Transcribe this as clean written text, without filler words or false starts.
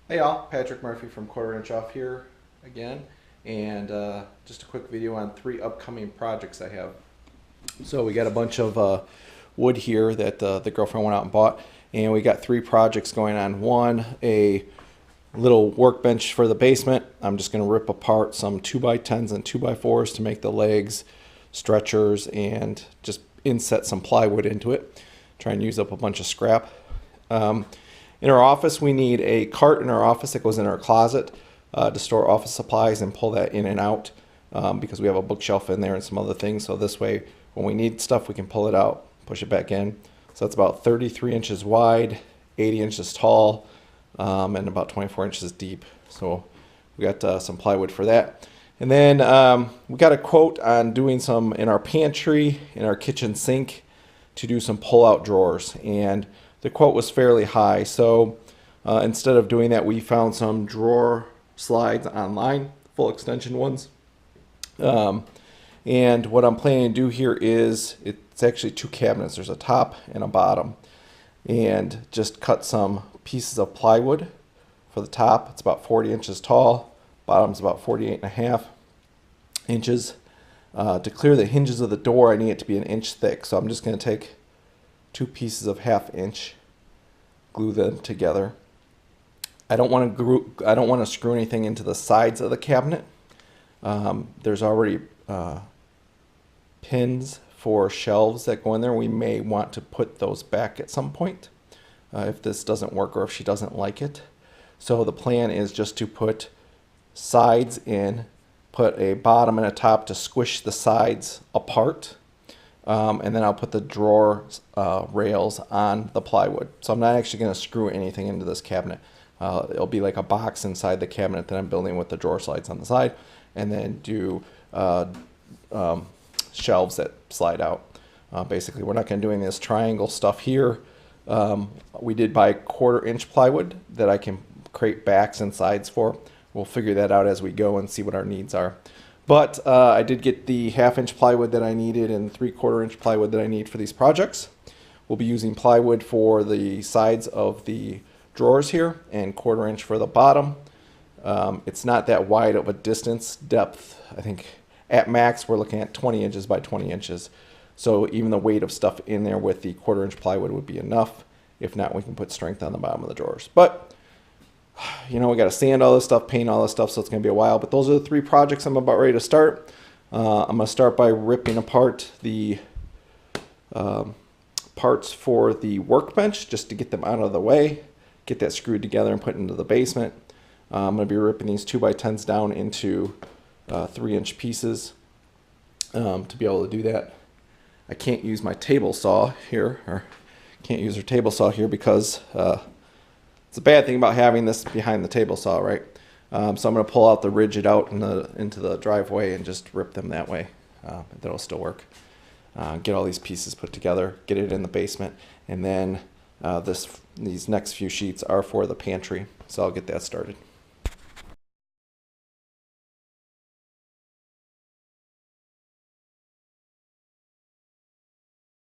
Hey y'all, Patrick Murphy from Quarter Inch Off here again, and just a quick video on 3 upcoming projects I have. So we got a bunch of wood here that the girlfriend went out and bought, and we got 3 projects going on. One, a little workbench for the basement. I'm just going to rip apart some 2x10s and 2x4s to make the legs, stretchers, and just inset some plywood into it. Try and use up a bunch of scrap. In our office, we need a cart in our office that goes in our closet to store office supplies and pull that in and out because we have a bookshelf in there and some other things. So this way, when we need stuff, we can pull it out, push it back in. So that's about 33 inches wide, 80 inches tall, and about 24 inches deep. So we got some plywood for that. And then we got a quote on doing some in our pantry, in our kitchen sink, to do some pull-out drawers. And the quote was fairly high, so instead of doing that, we found some drawer slides online, full extension ones. And what I'm planning to do here is, it's actually 2 cabinets. There's a top and a bottom. And just cut some pieces of plywood for the top. It's about 40 inches tall. Bottom's about 48.5 inches. To clear the hinges of the door, I need it to be 1 inch thick. So I'm just going to take 2 pieces of 1/2 inch, glue them together. I don't want to screw anything into the sides of the cabinet. There's already pins for shelves that go in there. We may want to put those back at some point if this doesn't work or if she doesn't like it. So the plan is just to put sides in, put a bottom and a top to squish the sides apart. And then I'll put the drawer rails on the plywood. So I'm not actually going to screw anything into this cabinet. It'll be like a box inside the cabinet that I'm building with the drawer slides on the side, and then do shelves that slide out. Basically, we're not going to do any of this triangle stuff here. We did buy 1/4 inch plywood that I can create backs and sides for. We'll figure that out as we go and see what our needs are. But I did get the 1/2 inch plywood that I needed and 3/4 inch plywood that I need for these projects. We'll be using plywood for the sides of the drawers here and 1/4 inch for the bottom. It's not that wide of a distance depth. I think at max we're looking at 20 inches by 20 inches. So even the weight of stuff in there with the 1/4 inch plywood would be enough. If not, we can put strength on the bottom of the drawers. But you know, we got to sand all this stuff, paint all this stuff, so it's going to be a while. But those are the 3 projects I'm about ready to start. I'm going to start by ripping apart the parts for the workbench just to get them out of the way, get that screwed together and put into the basement. I'm going to be ripping these 2x10s down into 3 inch pieces to be able to do that. I can't use my table saw here, or can't use her table saw here because it's a bad thing about having this behind the table saw, right? So I'm going to pull out the rigid out into the driveway and just rip them that way. That'll still work. Get all these pieces put together, get it in the basement, and then these next few sheets are for the pantry. So I'll get that started.